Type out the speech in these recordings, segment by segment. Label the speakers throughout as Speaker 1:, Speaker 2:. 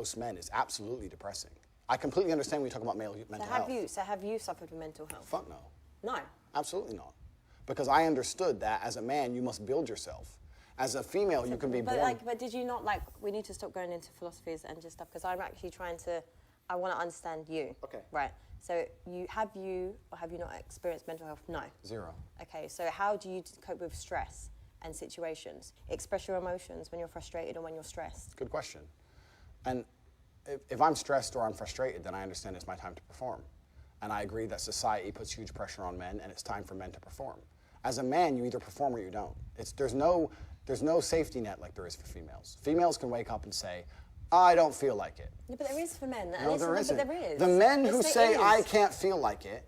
Speaker 1: most men is absolutely depressing. I completely understand when you talk about male mental health.
Speaker 2: So have you suffered with mental health?
Speaker 1: Fuck no.
Speaker 2: No.
Speaker 1: Absolutely not. Because I understood that as a man, you must build yourself. As a female, you can be born.
Speaker 2: But did you not, like, we need to stop going into philosophies and just stuff, because I'm actually trying to, I want to understand you.
Speaker 1: Okay.
Speaker 2: Right. So have you not experienced mental health? No.
Speaker 1: Zero.
Speaker 2: Okay, so how do you cope with stress and situations? Express your emotions when you're frustrated or when you're stressed.
Speaker 1: Good question. And if I'm stressed or I'm frustrated, then I understand it's my time to perform. And I agree that society puts huge pressure on men, and it's time for men to perform. As a man, you either perform or you don't. There's no safety net like there is for females. Females can wake up and say, I don't feel like it.
Speaker 2: Yeah, but there is for men.
Speaker 1: No, there isn't.
Speaker 2: But there is.
Speaker 1: The men who
Speaker 2: Yes,
Speaker 1: say,
Speaker 2: there
Speaker 1: I
Speaker 2: is.
Speaker 1: can't feel like it,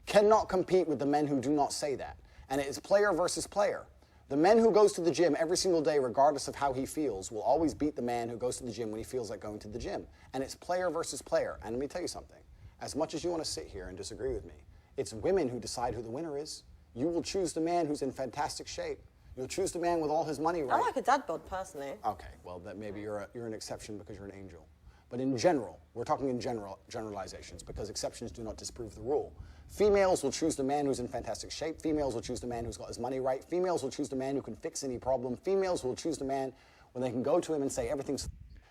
Speaker 1: cannot compete with the men who do not say that. And it is player versus player. The man who goes to the gym every single day, regardless of how he feels, will always beat the man who goes to the gym when he feels like going to the gym. And it's player versus player. And let me tell you something. As much as you want to sit here and disagree with me, it's women who decide who the winner is. You will choose the man who's in fantastic shape. You'll choose the man with all his money right.
Speaker 2: I like a dad bod, personally.
Speaker 1: Okay, well, that maybe you're an exception because you're an angel. But in general, we're talking in generalizations, because exceptions do not disprove the rule. Females will choose the man who's in fantastic shape. Females will choose the man who's got his money right. Females will choose the man who can fix any problem. Females will choose the man when they can go to him and say, everything's,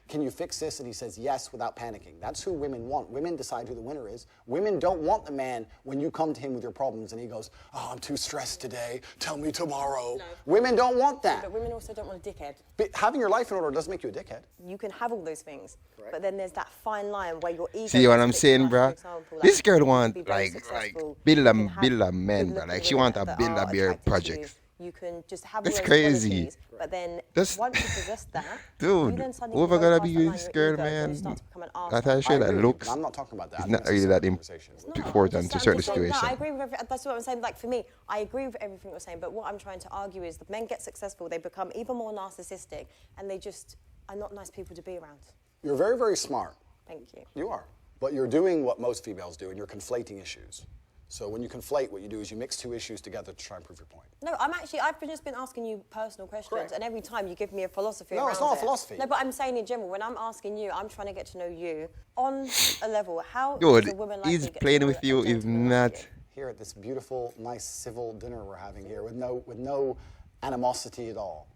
Speaker 1: can you fix this? And he says yes without panicking. That's who women want. Women decide who the winner is. Women don't want the man when you come to him with your problems and he goes, oh, I'm too stressed today. Tell me tomorrow. No. Women don't want that.
Speaker 2: But women also don't want a dickhead.
Speaker 1: But having your life in order doesn't make you a dickhead.
Speaker 2: You can have all those things,
Speaker 1: Correct.
Speaker 2: but then there's that fine line where your ego.
Speaker 3: See what I'm saying,
Speaker 2: much,
Speaker 3: bro?
Speaker 2: for example, like,
Speaker 3: This girl
Speaker 2: you
Speaker 3: want
Speaker 2: can be very
Speaker 3: like
Speaker 2: successful,
Speaker 3: build
Speaker 2: you can have
Speaker 3: a man, bro.
Speaker 2: good-looking
Speaker 3: Like she
Speaker 2: women
Speaker 3: want a
Speaker 2: that
Speaker 3: build
Speaker 2: are
Speaker 3: a beer
Speaker 2: attracted to
Speaker 3: project.
Speaker 2: You can just have all
Speaker 3: That's
Speaker 2: those
Speaker 3: crazy.
Speaker 2: qualities, but then
Speaker 3: That's-
Speaker 2: once you possess that,
Speaker 3: Dude,
Speaker 2: you then suddenly
Speaker 3: whoever
Speaker 2: go
Speaker 3: gonna
Speaker 2: past
Speaker 3: be
Speaker 2: that line,
Speaker 3: this
Speaker 2: your
Speaker 3: girl,
Speaker 2: ego, and
Speaker 3: man,
Speaker 2: you start to become an
Speaker 3: that
Speaker 2: arsehole.
Speaker 3: I show that
Speaker 1: agree.
Speaker 3: looks
Speaker 1: I'm not talking about that.
Speaker 3: it's
Speaker 1: I
Speaker 3: not
Speaker 1: think
Speaker 3: really
Speaker 1: it's a
Speaker 3: that
Speaker 1: separate conversation.
Speaker 3: important to
Speaker 2: I'm
Speaker 3: certain
Speaker 2: just saying,
Speaker 3: situations.
Speaker 2: no, I agree with that's what I'm saying. Like for me, I agree with everything you're saying, but what I'm trying to argue is that men get successful, they become even more narcissistic, and they just are not nice people to be around.
Speaker 1: You're very, very smart.
Speaker 2: Thank you.
Speaker 1: You are. But you're doing what most females do, and you're conflating issues. So when you conflate, what you do is you mix two issues together to try and prove your point.
Speaker 2: No, I've just been asking you personal questions,
Speaker 1: Correct.
Speaker 2: and every time you give me a philosophy
Speaker 1: No,
Speaker 2: around
Speaker 1: it's not a
Speaker 2: it.
Speaker 1: philosophy.
Speaker 2: No, but I'm saying in general, when I'm asking you, I'm trying to get to know you on a level. How
Speaker 3: Dude,
Speaker 2: does a woman like
Speaker 3: he's
Speaker 2: me get
Speaker 3: playing
Speaker 2: to know
Speaker 3: with you
Speaker 2: a
Speaker 3: is
Speaker 2: gentleman
Speaker 3: not.
Speaker 2: like you?
Speaker 1: Here at this beautiful, nice, civil dinner we're having here with no animosity at all.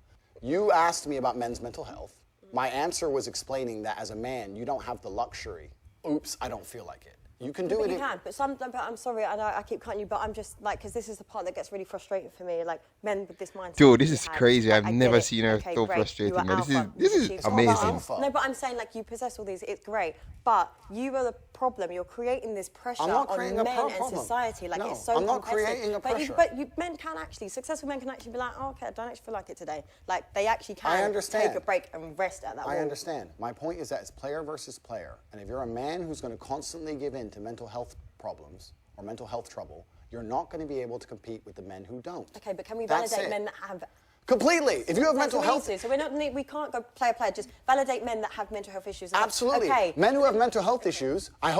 Speaker 1: You asked me about men's mental health. My answer was explaining that as a man, you don't have the luxury. Oops, I don't feel like it. You can do
Speaker 2: But
Speaker 1: it.
Speaker 2: you can, but I'm sorry, I know I keep cutting you, but I'm just like, because this is the part that gets really frustrating for me, like men with this mindset.
Speaker 3: Dude, this
Speaker 2: you
Speaker 3: is
Speaker 2: have,
Speaker 3: crazy.
Speaker 2: like,
Speaker 3: I've
Speaker 2: I get
Speaker 3: never
Speaker 2: it.
Speaker 3: seen her
Speaker 2: Okay,
Speaker 3: so
Speaker 2: great.
Speaker 3: frustrating,
Speaker 2: You are
Speaker 3: man. This is-
Speaker 2: alpha.
Speaker 3: this
Speaker 2: You
Speaker 3: is
Speaker 2: achieve
Speaker 3: amazing.
Speaker 2: alpha. No, but I'm saying like you possess all these, it's great, but you are the problem. You're creating this pressure
Speaker 1: I'm not
Speaker 2: on
Speaker 1: creating
Speaker 2: men
Speaker 1: a
Speaker 2: and
Speaker 1: problem.
Speaker 2: society. Like
Speaker 1: No,
Speaker 2: it's so
Speaker 1: I'm not
Speaker 2: competitive.
Speaker 1: creating a pressure.
Speaker 2: But men can actually, successful men can actually be like, oh, okay, I don't actually feel like it today. Like they actually can
Speaker 1: understand.
Speaker 2: take a break and rest at that
Speaker 1: I
Speaker 2: wall.
Speaker 1: understand. My point is that it's player versus player. And if you're a man who's going to constantly give in to mental health problems or mental health trouble, you're not going to be able to compete with the men who don't.
Speaker 2: Okay, but can we
Speaker 1: That's
Speaker 2: validate
Speaker 1: it.
Speaker 2: men that have...
Speaker 1: Completely. If you have mental health...
Speaker 2: So we can't go player, just validate men that have mental health issues.
Speaker 1: Absolutely.
Speaker 2: Okay.
Speaker 1: Men who have mental health issues, I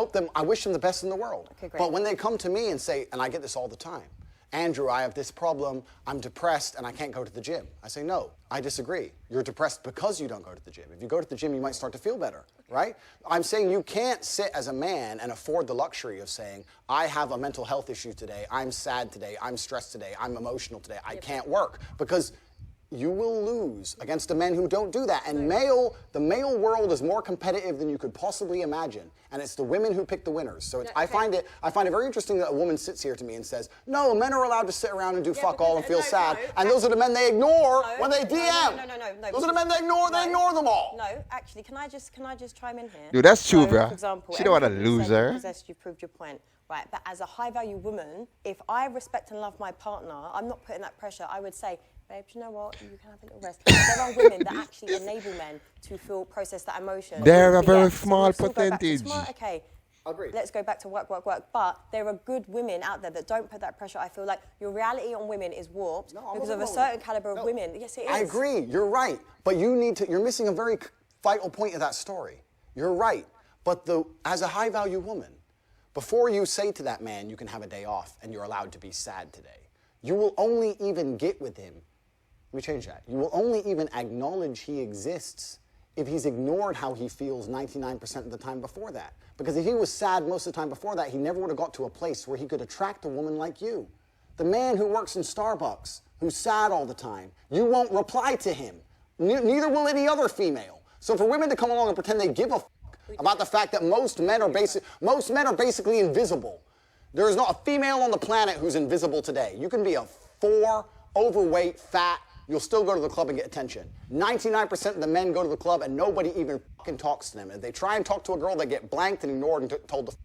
Speaker 1: wish them the best in the world.
Speaker 2: Okay, great.
Speaker 1: But when they come to me and say, and I get this all the time, Andrew, I have this problem, I'm depressed and I can't go to the gym. I say, no, I disagree. You're depressed because you don't go to the gym. If you go to the gym, you might start to feel better, right? I'm saying you can't sit as a man and afford the luxury of saying, I have a mental health issue today, I'm sad today, I'm stressed today, I'm emotional today, I can't work. Because you will lose against the men who don't do that. And the male world is more competitive than you could possibly imagine. And it's the women who pick the winners. So I find it very interesting that a woman sits here to me and says, no, men are allowed to sit around and do fuck all and feel sad. And those are the men they ignore when they DM.
Speaker 2: No.
Speaker 1: Those are the men they ignore them all.
Speaker 2: No, actually, can I just chime in here?
Speaker 3: Dude, that's true,
Speaker 2: So,
Speaker 3: bruh.
Speaker 2: For example,
Speaker 3: She don't want to
Speaker 2: everything you
Speaker 3: lose
Speaker 2: said,
Speaker 3: her.
Speaker 2: you possessed, you proved your point. Right, but as a high-value woman, if I respect and love my partner, I'm not putting that pressure. I would say, babe, you know what? You can have a little rest. There are women that actually enable men to process that emotion.
Speaker 3: They're a
Speaker 2: But
Speaker 3: very
Speaker 2: yeah,
Speaker 3: small
Speaker 2: so we'll still go back to
Speaker 3: percentage.
Speaker 2: smart, okay.
Speaker 1: Agreed.
Speaker 2: Let's go back to work. But there are good women out there that don't put that pressure. I feel like your reality on women is warped because of a certain caliber of women. Yes, it is.
Speaker 1: I agree. You're right. But you're missing a very vital point of that story. You're right. But as a high-value woman, before you say to that man, you can have a day off and you're allowed to be sad today, you will only even get with him. Let me change that. You will only even acknowledge he exists if he's ignored how he feels 99% of the time before that. Because if he was sad most of the time before that, he never would have got to a place where he could attract a woman like you. The man who works in Starbucks, who's sad all the time, you won't reply to him. Neither will any other female. So for women to come along and pretend they give a fuck about the fact that most men are basically invisible. There is not a female on the planet who's invisible today. You can be a 4, overweight, fat, you'll still go to the club and get attention. 99% of the men go to the club and nobody even fucking talks to them. If they try and talk to a girl, they get blanked and ignored and told to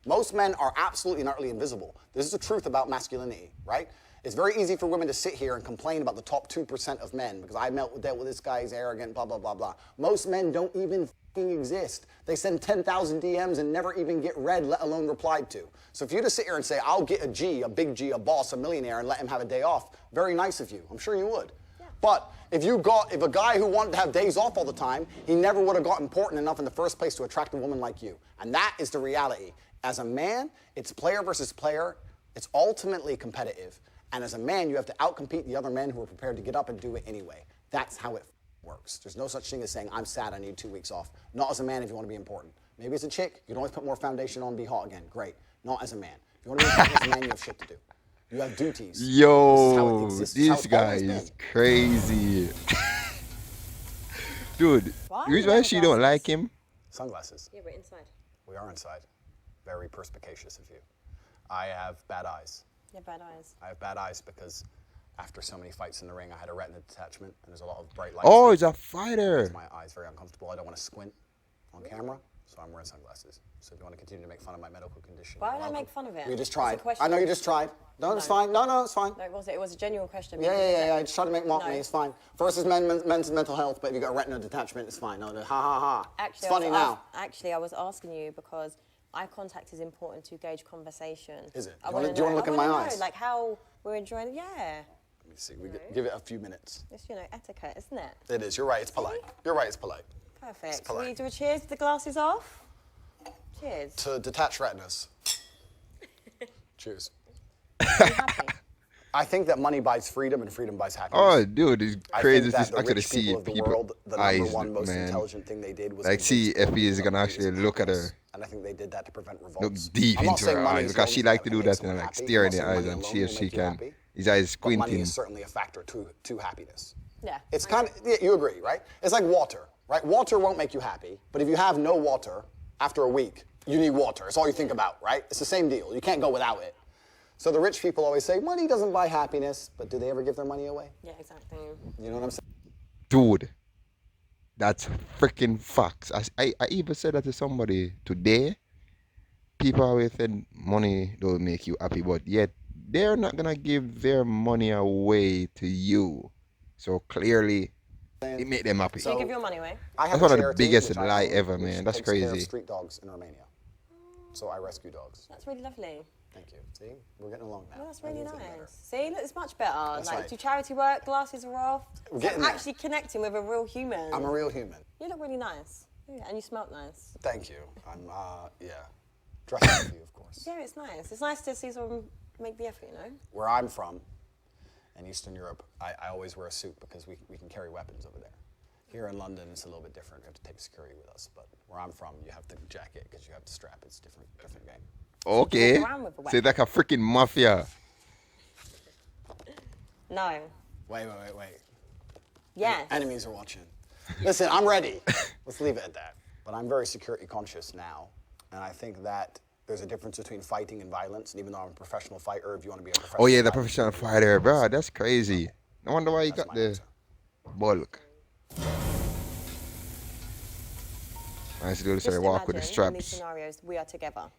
Speaker 1: Most men are absolutely and utterly invisible. This is the truth about masculinity, right? It's very easy for women to sit here and complain about the top 2% of men because I dealt with this guy, he's arrogant, blah, blah, blah, blah. Most men don't even fucking exist. They send 10,000 DMs and never even get read, let alone replied to. So if you just sit here and say, I'll get a G, a big G, a boss, a millionaire, and let him have a day off, very nice of you. I'm sure you would. Yeah. But if a guy who wanted to have days off all the time, he never would have got important enough in the first place to attract a woman like you. And that is the reality. As a man, it's player versus player. It's ultimately competitive. And as a man, you have to outcompete the other men who are prepared to get up and do it anyway. That's how it works. There's no such thing as saying, I'm sad, I need 2 weeks off. Not as a man if you want to be important. Maybe as a chick, you can always put more foundation on and be hot again. Great. Not as a man. If you want to be important as a man, you have shit to do. You have duties.
Speaker 3: Yo, this guy is crazy. Dude, the reason why she don't like him?
Speaker 1: Sunglasses.
Speaker 2: Yeah, we're inside.
Speaker 1: We are inside. Very perspicacious of you. I have bad eyes.
Speaker 2: Yeah, bad eyes.
Speaker 1: I have bad eyes because after so many fights in the ring, I had a retina detachment, and there's a lot of bright lights.
Speaker 3: Oh, he's a fighter.
Speaker 1: My eyes very uncomfortable. I don't want to squint on camera, so I'm wearing sunglasses. So if you want to continue to make fun of my medical condition,
Speaker 2: why would I make fun of it?
Speaker 1: You just tried.
Speaker 2: It's a
Speaker 1: I know you just tried. No, it's fine. No, it's fine.
Speaker 2: No, it was a genuine question.
Speaker 1: Yeah. I just tried to mock me. It's fine. First is men's mental health, but if you got a retina detachment, it's fine. No, ha ha ha.
Speaker 2: Actually,
Speaker 1: it's funny now.
Speaker 2: Actually, I was asking you because eye contact is important to gauge conversation.
Speaker 1: Is it? Do you want to look in my eyes?
Speaker 2: Like how we're enjoying it. Yeah.
Speaker 1: Let me see. We give it a few minutes.
Speaker 2: It's etiquette, isn't it?
Speaker 1: It is. You're right. It's polite. You're right. It's polite.
Speaker 2: Perfect.
Speaker 1: It's polite.
Speaker 2: Will you do a cheers with the glasses off? Cheers.
Speaker 1: To detach retinas. Cheers.
Speaker 2: Are you happy?
Speaker 1: I think that money buys freedom and freedom buys happiness.
Speaker 3: Oh, dude, it's crazy.
Speaker 1: I think
Speaker 3: I could see people eyes,
Speaker 1: most
Speaker 3: man.
Speaker 1: intelligent thing they did was
Speaker 3: like, see if he is gonna actually look at her.
Speaker 1: And I think they did that to prevent revolts.
Speaker 3: Look deep into her eyes because she liked to do that and like stare in the eyes and see if she can. His eyes squinting.
Speaker 1: Money is certainly a factor to happiness.
Speaker 2: Yeah.
Speaker 1: It's kind of, you agree, right? It's like water, right? Water won't make you happy, but if you have no water after a week, you need water. It's all you think about, right? It's the same deal. You can't go without it. So the rich people always say, money doesn't buy happiness, but do they ever give their money away?
Speaker 2: Yeah, exactly.
Speaker 1: You know what I'm saying?
Speaker 3: Dude, that's freaking facts. I even said that to somebody today. People always said money don't make you happy, but yet they're not gonna give their money away to you. So clearly, it made them happy.
Speaker 2: So you give your money away?
Speaker 3: That's one of the biggest lie ever, man. That's
Speaker 1: takes care of
Speaker 3: crazy.
Speaker 1: street dogs in Romania. So I rescue dogs.
Speaker 2: That's really lovely.
Speaker 1: Thank you. See, we're getting along now.
Speaker 2: Well, that's really nice. See, look, it's much better.
Speaker 1: That's
Speaker 2: like,
Speaker 1: right.
Speaker 2: do charity work, glasses are off.
Speaker 1: We're
Speaker 2: It's
Speaker 1: getting
Speaker 2: like
Speaker 1: there.
Speaker 2: actually connecting with a real human.
Speaker 1: I'm a real human.
Speaker 2: You look really nice. Yeah, and you smell nice.
Speaker 1: Thank you. I'm, yeah. Dressing for you, of course.
Speaker 2: Yeah, it's nice. It's nice to see someone make the effort, you know?
Speaker 1: Where I'm from, in Eastern Europe, I always wear a suit because we can carry weapons over there. Here in London, it's a little bit different. We have to take security with us. But where I'm from, you have the jacket because you have the strap. It's different game.
Speaker 3: Okay.
Speaker 2: walk around with a
Speaker 3: So it's like a freaking mafia.
Speaker 2: No.
Speaker 1: Wait.
Speaker 2: Yes.
Speaker 1: Enemies are watching. Listen, I'm ready. Let's leave it at that. But I'm very security conscious now. And I think that there's a difference between fighting and violence. And even though I'm a professional fighter, if you want to be a professional
Speaker 3: Oh yeah, the
Speaker 1: fighter,
Speaker 3: professional fighter, bro. That's crazy. I wonder why you
Speaker 1: That's
Speaker 3: got
Speaker 1: my
Speaker 3: the
Speaker 1: answer.
Speaker 3: bulk. I used to do this
Speaker 2: Just
Speaker 3: I walk with the
Speaker 2: imagine in these
Speaker 3: straps.
Speaker 2: scenarios, we are together.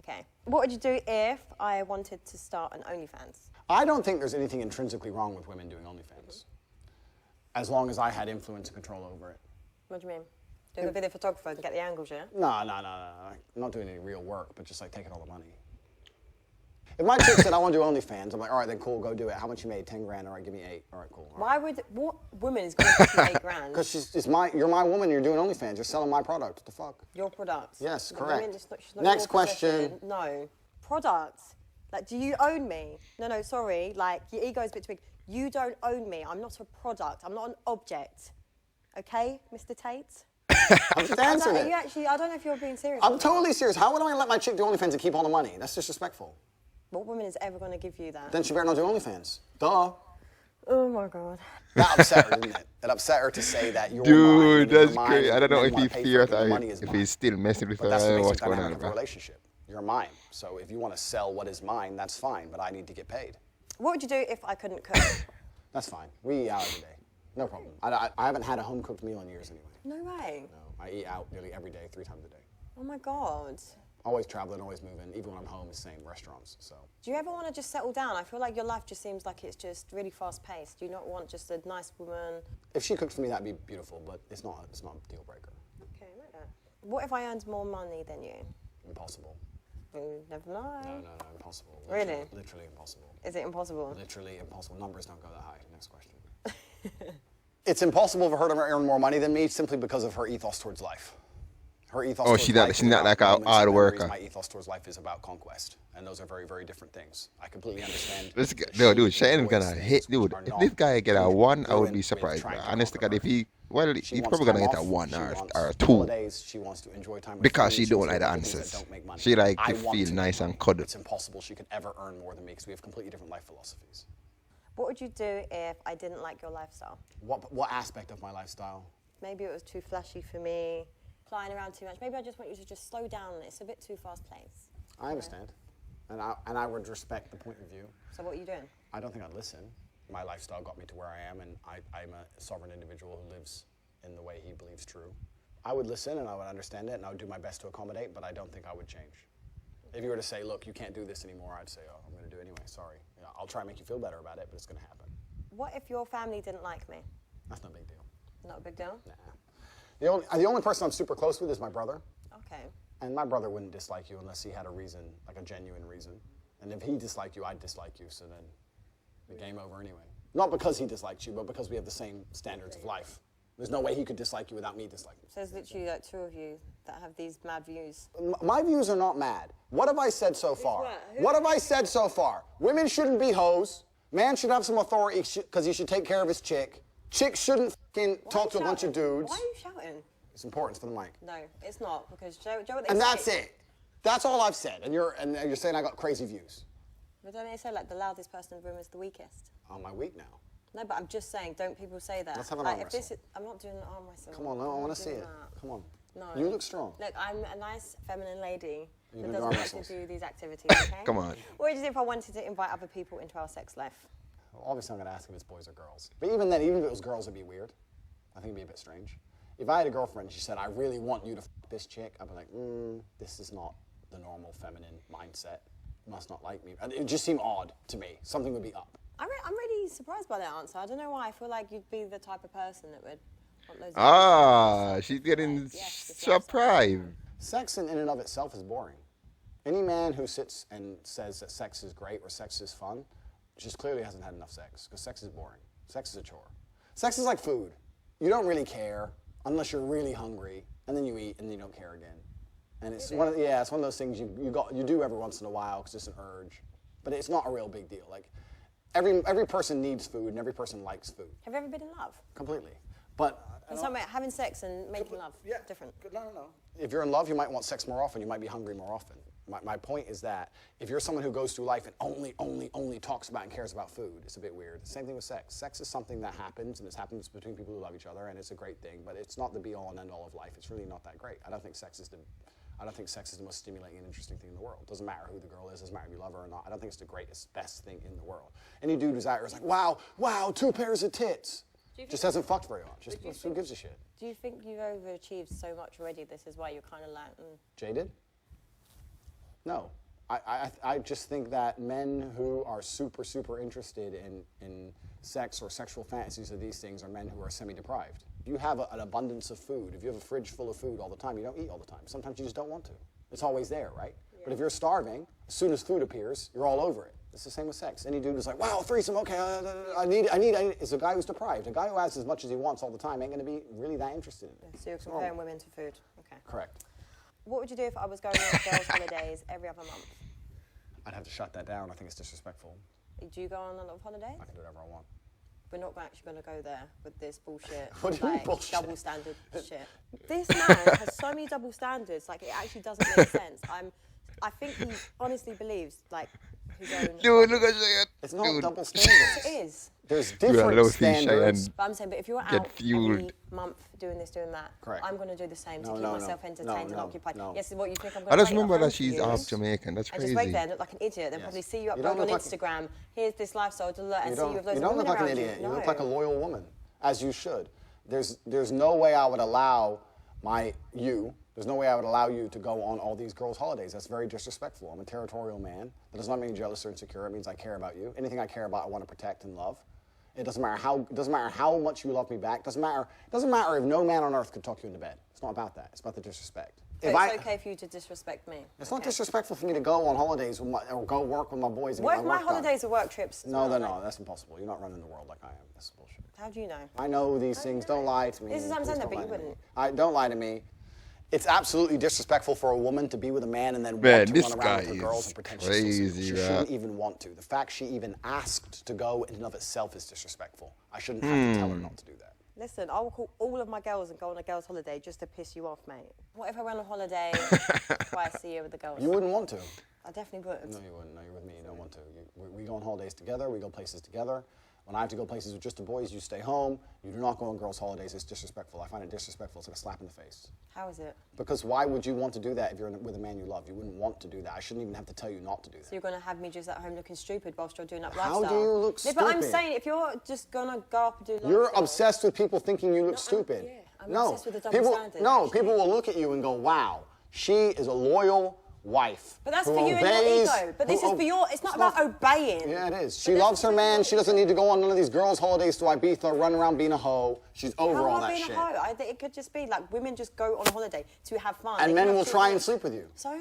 Speaker 2: Okay. What would you do if I wanted to start an OnlyFans?
Speaker 1: I don't think there's anything intrinsically wrong with women doing OnlyFans. As long as I had influence and control over it.
Speaker 2: What do you mean? Doing a video photographer and get the angles, yeah?
Speaker 1: No. I'm not doing any real work, but just like taking all the money. If my chick said, I want to do OnlyFans, I'm like, all right, then cool, go do it. How much you made? 10 grand, all right, give me 8. All right, cool.
Speaker 2: Why would, what woman is going to give you 8 grand?
Speaker 1: Because you're my woman, you're doing OnlyFans, you're selling my product, what the fuck?
Speaker 2: Your product.
Speaker 1: Yes,
Speaker 2: The
Speaker 1: correct.
Speaker 2: woman, she's not
Speaker 1: Next
Speaker 2: your
Speaker 1: question.
Speaker 2: possession. No. Product. Like, do you own me? No, sorry. Like, your ego's a bit too big. You don't own me. I'm not a product. I'm not an object. Okay, Mr. Tate?
Speaker 1: I'm just answering it.
Speaker 2: I don't know if you're being serious.
Speaker 1: I'm totally serious. How would I let my chick do OnlyFans and keep all the money? That's disrespectful.
Speaker 2: What woman is ever going to give you that?
Speaker 1: Then she better not do OnlyFans. Duh.
Speaker 2: Oh my God.
Speaker 1: That upset her, didn't it? It upset her to say that you're
Speaker 3: Dude,
Speaker 1: mine.
Speaker 3: that's
Speaker 1: mine,
Speaker 3: crazy. I don't know
Speaker 1: men
Speaker 3: if
Speaker 1: wanna
Speaker 3: he
Speaker 1: pay
Speaker 3: fears
Speaker 1: for it, the
Speaker 3: or
Speaker 1: money is
Speaker 3: if
Speaker 1: mine.
Speaker 3: he's still messing with
Speaker 1: But
Speaker 3: her.
Speaker 1: that's
Speaker 3: I
Speaker 1: the
Speaker 3: don't know
Speaker 1: basic
Speaker 3: what's going
Speaker 1: dynamic
Speaker 3: on,
Speaker 1: of a
Speaker 3: bro.
Speaker 1: relationship. You're mine. So if you want to sell what is mine, that's fine. But I need to get paid.
Speaker 2: What would you do if I couldn't cook?
Speaker 1: That's fine. We eat out every day. No problem. I haven't had a home cooked meal in years anyway.
Speaker 2: No way.
Speaker 1: No, I eat out nearly every day, 3 times a day.
Speaker 2: Oh my God.
Speaker 1: Always traveling, always moving. Even when I'm home, it's the same restaurants. So.
Speaker 2: Do you ever want to just settle down? I feel like your life just seems like it's just really fast paced. Do you not want just a nice woman?
Speaker 1: If she cooked for me, that'd be beautiful. But it's not a deal breaker.
Speaker 2: Okay, I like that. What if I earned more money than you?
Speaker 1: Impossible.
Speaker 2: Never know.
Speaker 1: No, impossible.
Speaker 2: Really?
Speaker 1: Literally impossible.
Speaker 2: Is it impossible?
Speaker 1: Literally impossible. Numbers don't go that high. Next question. It's impossible for her to earn more money than me simply because of her ethos towards life. Her ethos towards
Speaker 3: she's
Speaker 1: life
Speaker 3: not
Speaker 1: is about
Speaker 3: like a
Speaker 1: moments
Speaker 3: hard
Speaker 1: and memories.
Speaker 3: worker.
Speaker 1: My ethos towards life is about conquest. And those are very, very different things. I completely understand.
Speaker 3: This
Speaker 1: that
Speaker 3: guy,
Speaker 1: she
Speaker 3: dude, Cheyenne
Speaker 1: enjoys
Speaker 3: gonna
Speaker 1: things
Speaker 3: hit,
Speaker 1: which
Speaker 3: dude.
Speaker 1: are
Speaker 3: If
Speaker 1: not
Speaker 3: this guy get a 1, I would
Speaker 1: ruined
Speaker 3: be
Speaker 1: with
Speaker 3: surprised, bro.
Speaker 1: trying to
Speaker 3: Honestly,
Speaker 1: conquer
Speaker 3: God,
Speaker 1: her. She
Speaker 3: he's
Speaker 1: wants
Speaker 3: probably gonna
Speaker 1: time
Speaker 3: get a
Speaker 1: off,
Speaker 3: 1
Speaker 1: she
Speaker 3: or
Speaker 1: wants
Speaker 3: a 2
Speaker 1: holidays, she wants to enjoy time with
Speaker 3: because
Speaker 1: friends,
Speaker 3: she
Speaker 1: she
Speaker 3: don't
Speaker 1: wants
Speaker 3: like
Speaker 1: to
Speaker 3: the
Speaker 1: do things that
Speaker 3: answers.
Speaker 1: don't make money.
Speaker 3: She like
Speaker 1: I
Speaker 3: to
Speaker 1: want
Speaker 3: feel
Speaker 1: to
Speaker 3: nice
Speaker 1: make
Speaker 3: and
Speaker 1: money.
Speaker 3: cuddle.
Speaker 1: It's impossible she could ever earn more than me because we have completely different life philosophies.
Speaker 2: What would you do if I didn't like your lifestyle?
Speaker 1: What aspect of my lifestyle?
Speaker 2: Maybe it was too flashy for me, flying around too much. Maybe I just want you to just slow down. It's a bit too fast paced.
Speaker 1: I understand. And I would respect the point of view.
Speaker 2: So what are you doing?
Speaker 1: I don't think I'd listen. My lifestyle got me to where I am, and I'm a sovereign individual who lives in the way he believes true. I would listen and I would understand it and I would do my best to accommodate, but I don't think I would change. If you were to say, look, you can't do this anymore, I'd say, oh, I'm going to do it anyway, sorry. You know, I'll try and make you feel better about it, but it's going to happen.
Speaker 2: What if your family didn't like me?
Speaker 1: That's no big deal.
Speaker 2: Not a big deal?
Speaker 1: Nah. The only person I'm super close with is my brother.
Speaker 2: Okay.
Speaker 1: And my brother wouldn't dislike you unless he had a reason, like a genuine reason. And if he disliked you, I'd dislike you, so then the game over anyway. Not because he disliked you, but because we have the same standards of life. There's no way he could dislike you without me disliking you.
Speaker 2: So there's literally like 2 of you that have these mad views.
Speaker 1: My views are not mad. What have I said so far? What have I said so far? Women shouldn't be hoes. Man should have some authority because he should take care of his chick. Chicks shouldn't fucking talk to a bunch of dudes.
Speaker 2: Why are you shouting?
Speaker 1: It's important for the mic.
Speaker 2: No, it's not, because Joe what they
Speaker 1: And
Speaker 2: say,
Speaker 1: that's it. That's all I've said. And you're saying I got crazy views.
Speaker 2: But don't they say like the loudest person in the room is the weakest?
Speaker 1: On my week now.
Speaker 2: No, but I'm just saying, don't people say that?
Speaker 1: Let's have an
Speaker 2: like,
Speaker 1: arm
Speaker 2: if this
Speaker 1: wrestle.
Speaker 2: is, I'm not doing an arm wrestle.
Speaker 1: Come on, no, I want to see it. Come on.
Speaker 2: No.
Speaker 1: You look strong.
Speaker 2: Look, I'm a nice feminine lady
Speaker 1: You
Speaker 2: that
Speaker 1: do
Speaker 2: doesn't
Speaker 1: arm
Speaker 2: like
Speaker 1: wrestles.
Speaker 2: to do these activities, okay?
Speaker 3: Come on.
Speaker 2: What would you do if I wanted to invite other people into our sex life?
Speaker 1: Well, obviously, I'm going to ask if it's boys or girls. But even then, even if it was girls, it'd be weird. I think it'd be a bit strange. If I had a girlfriend and she said, I really want you to f this chick, I'd be like, this is not the normal feminine mindset. You must not like me. And it just seemed odd to me. Something would be up.
Speaker 2: I'm really surprised by that answer. I don't know why. I feel like you'd be the type of person that would want loads of
Speaker 3: She's getting
Speaker 2: Yes, yes.
Speaker 3: surprised.
Speaker 1: Sex in and of itself is boring. Any man who sits and says that sex is great or sex is fun just clearly hasn't had enough sex, because sex is boring. Sex is a chore. Sex is like food. You don't really care unless you're really hungry, and then you eat, and then you don't care again. And it's it's one of those things you do every once in a while because it's an urge, but it's not a real big deal. Like every person needs food, and every person likes food.
Speaker 2: Have you ever been in love?
Speaker 1: Completely. But
Speaker 2: It's not about having sex and making love. Different.
Speaker 1: No. If you're in love, you might want sex more often. You might be hungry more often. My point is that if you're someone who goes through life and only talks about and cares about food, it's a bit weird. Same thing with sex. Sex is something that happens, and it happens between people who love each other, and it's a great thing, but it's not the be-all and end-all of life. It's really not that great. I don't think sex is the most stimulating and interesting thing in the world. It doesn't matter who the girl is, doesn't matter if you love her or not. I don't think it's the greatest, best thing in the world. Any dude who's out here is like, wow, 2 pairs of tits. Just hasn't fucked very much. Just who gives a shit?
Speaker 2: Do you think you've overachieved so much already? This is why you're kind of like,
Speaker 1: Jaded? No. I just think that men who are super interested in sex or sexual fantasies of these things are men who are semi-deprived. If you have an abundance of food, if you have a fridge full of food all the time, you don't eat all the time. Sometimes you just don't want to. It's always there, right? Yeah. But if you're starving, as soon as food appears, you're all over it. It's the same with sex. Any dude is like, wow, threesome, okay, I need. It's a guy who's deprived. A guy who has as much as he wants all the time ain't going to be really that interested in it.
Speaker 2: So you're comparing women to food. Okay.
Speaker 1: Correct.
Speaker 2: What would you do if I was going on girls' holidays every other month?
Speaker 1: I'd have to shut that down. I think it's disrespectful.
Speaker 2: Do you go on a lot of holidays?
Speaker 1: I can do whatever I want.
Speaker 2: we're not actually going to go there with this bullshit.
Speaker 1: What do you mean
Speaker 2: like,
Speaker 1: bullshit?
Speaker 2: double standard shit. This man has so many double standards, like, it actually doesn't make sense. I think he honestly believes, like, his own...
Speaker 3: Dude, look at that.
Speaker 1: It's not double standards.
Speaker 2: It is.
Speaker 1: There's
Speaker 3: You are
Speaker 1: different
Speaker 3: low C, Cheyenne.
Speaker 1: standards.
Speaker 2: But I'm saying, but if you're
Speaker 3: Get
Speaker 2: out
Speaker 3: fueled.
Speaker 2: every month doing this, doing that,
Speaker 1: Correct.
Speaker 2: I'm going to do the same to
Speaker 1: No,
Speaker 2: keep
Speaker 1: no,
Speaker 2: myself
Speaker 1: no.
Speaker 2: entertained
Speaker 1: No,
Speaker 2: and occupied.
Speaker 1: no.
Speaker 2: Yes, what you think I'm going
Speaker 3: I
Speaker 2: to
Speaker 3: just remember that she's half Jamaican. That's
Speaker 2: And
Speaker 3: crazy.
Speaker 2: just wait there and look like an idiot. Then
Speaker 1: Yes.
Speaker 2: probably see you
Speaker 1: You
Speaker 2: upload
Speaker 1: don't
Speaker 2: on
Speaker 1: look like-
Speaker 2: Instagram. Here's this lifestyle, and
Speaker 1: You
Speaker 2: see you with loads
Speaker 1: don't
Speaker 2: of women
Speaker 1: look like an
Speaker 2: around
Speaker 1: idiot.
Speaker 2: you.
Speaker 1: You
Speaker 2: No.
Speaker 1: look like a loyal woman, as you should. There's no way I would allow there's no way I would allow you to go on all these girls' holidays. That's very disrespectful. I'm a territorial man. That does not mean jealous or insecure. It means I care about you. Anything I care about, I want to protect and love. It doesn't matter how much you love me back. Doesn't matter if no man on earth could talk you into bed. It's not about that. It's about the disrespect.
Speaker 2: But it's okay for you to disrespect me.
Speaker 1: It's not
Speaker 2: Okay.
Speaker 1: disrespectful for me to go on holidays or go work with my boys and
Speaker 2: What
Speaker 1: get
Speaker 2: if
Speaker 1: my
Speaker 2: my
Speaker 1: work done.
Speaker 2: holidays are work trips? as
Speaker 1: No,
Speaker 2: well,
Speaker 1: they're
Speaker 2: like-
Speaker 1: not. That's impossible. You're not running the world like I am. That's bullshit.
Speaker 2: How do you know?
Speaker 1: I know these things. Don't lie to me.
Speaker 2: This is what I'm
Speaker 1: Please
Speaker 2: saying,
Speaker 1: don't
Speaker 2: but
Speaker 1: lie
Speaker 2: you
Speaker 1: to me.
Speaker 2: wouldn't.
Speaker 1: Don't lie to me. It's absolutely disrespectful for a woman to be with a man and then
Speaker 3: Man,
Speaker 1: want to
Speaker 3: this
Speaker 1: run around with
Speaker 3: guy
Speaker 1: her girls
Speaker 3: is
Speaker 1: and pretend she's still single.
Speaker 3: crazy,
Speaker 1: She
Speaker 3: right?
Speaker 1: shouldn't even want to. The fact she even asked to go in and of itself is disrespectful. I shouldn't have to tell her not to do that.
Speaker 2: Listen, I will call all of my girls and go on a girls' holiday just to piss you off, mate. What if I went on holiday twice a year with the girls?
Speaker 1: You wouldn't want to.
Speaker 2: I definitely would.
Speaker 1: No, you wouldn't. No, you're with me. You don't want to. We go on holidays together. We go places together. When I have to go places with just the boys, you stay home. You do not go on girls' holidays. It's disrespectful. I find it disrespectful. It's like a slap in the face.
Speaker 2: How is it?
Speaker 1: Because why would you want to do that if you're with a man you love? You wouldn't want to do that. I shouldn't even have to tell you not to do
Speaker 2: So
Speaker 1: that.
Speaker 2: you're going to have me just at home looking stupid whilst you're doing that
Speaker 1: How
Speaker 2: lifestyle?
Speaker 1: do you look
Speaker 2: No, but I'm
Speaker 1: stupid?
Speaker 2: saying, if you're just going to go up and do lifestyle...
Speaker 1: You're obsessed with people thinking you look
Speaker 2: I'm-
Speaker 1: stupid.
Speaker 2: yeah, I'm
Speaker 1: no,
Speaker 2: obsessed with the double
Speaker 1: people,
Speaker 2: standard,
Speaker 1: no,
Speaker 2: actually.
Speaker 1: people will look at you and go, "Wow, she is a loyal wife."
Speaker 2: But that's
Speaker 1: who
Speaker 2: for you and your
Speaker 1: obeys-
Speaker 2: ego. But this
Speaker 1: who
Speaker 2: is for your... It's not about obeying.
Speaker 1: Yeah, it is.
Speaker 2: But
Speaker 1: She
Speaker 2: this
Speaker 1: loves
Speaker 2: is
Speaker 1: her
Speaker 2: for
Speaker 1: man.
Speaker 2: you.
Speaker 1: She doesn't need to go on none of these girls' holidays to Ibiza, run around being a hoe. She's over
Speaker 2: How
Speaker 1: all
Speaker 2: am I
Speaker 1: that
Speaker 2: being
Speaker 1: shit.
Speaker 2: a hoe? I think it could just be like women just go on holiday to have fun.
Speaker 1: And
Speaker 2: They
Speaker 1: men
Speaker 2: can
Speaker 1: will
Speaker 2: have
Speaker 1: try
Speaker 2: shit.
Speaker 1: and sleep with you.
Speaker 2: So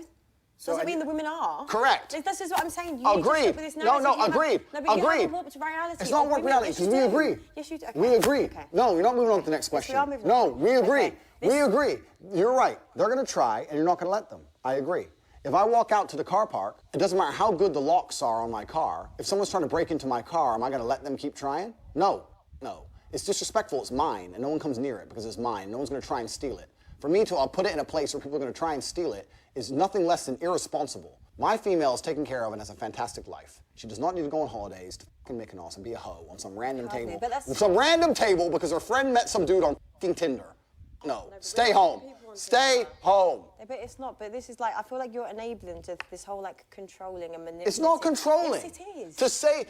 Speaker 2: doesn't mean the women are.
Speaker 1: Correct.
Speaker 2: This is what I'm saying. You need to
Speaker 1: Agreed.
Speaker 2: stick with this
Speaker 1: No,
Speaker 2: narrative.
Speaker 1: no,
Speaker 2: You have-
Speaker 1: agreed.
Speaker 2: No, but you have
Speaker 1: Agreed.
Speaker 2: a warped reality.
Speaker 1: It's not
Speaker 2: of
Speaker 1: warped
Speaker 2: women.
Speaker 1: reality
Speaker 2: Yes,
Speaker 1: because
Speaker 2: you
Speaker 1: we
Speaker 2: do.
Speaker 1: agree.
Speaker 2: Yes, you do. Okay.
Speaker 1: We agree.
Speaker 2: Okay.
Speaker 1: No, you're not moving on to the next question.
Speaker 2: we are moving
Speaker 1: No,
Speaker 2: on.
Speaker 1: we agree.
Speaker 2: Okay.
Speaker 1: We agree. You're right. They're going to try, and you're not going to let them. I agree. If I walk out to the car park, it doesn't matter how good the locks are on my car. If someone's trying to break into my car, am I going to let them keep trying? No. No. It's disrespectful. It's mine, and no one comes near it because it's mine. No one's going to try and steal it. For me to put it in a place where people are going to try and steal it is nothing less than irresponsible. My female is taken care of and has a fantastic life. She does not need to go on holidays to fucking Mykonos and be a hoe on some random
Speaker 2: Hardly,
Speaker 1: table.
Speaker 2: but that's-
Speaker 1: Some random table because her friend met some dude on fucking Tinder. No, stay home. Stay home.
Speaker 2: Yeah, but it's not. But this is like, I feel like you're enabling to this whole like controlling and manipulating.
Speaker 1: It's not controlling.
Speaker 2: Yes, it is.
Speaker 1: To say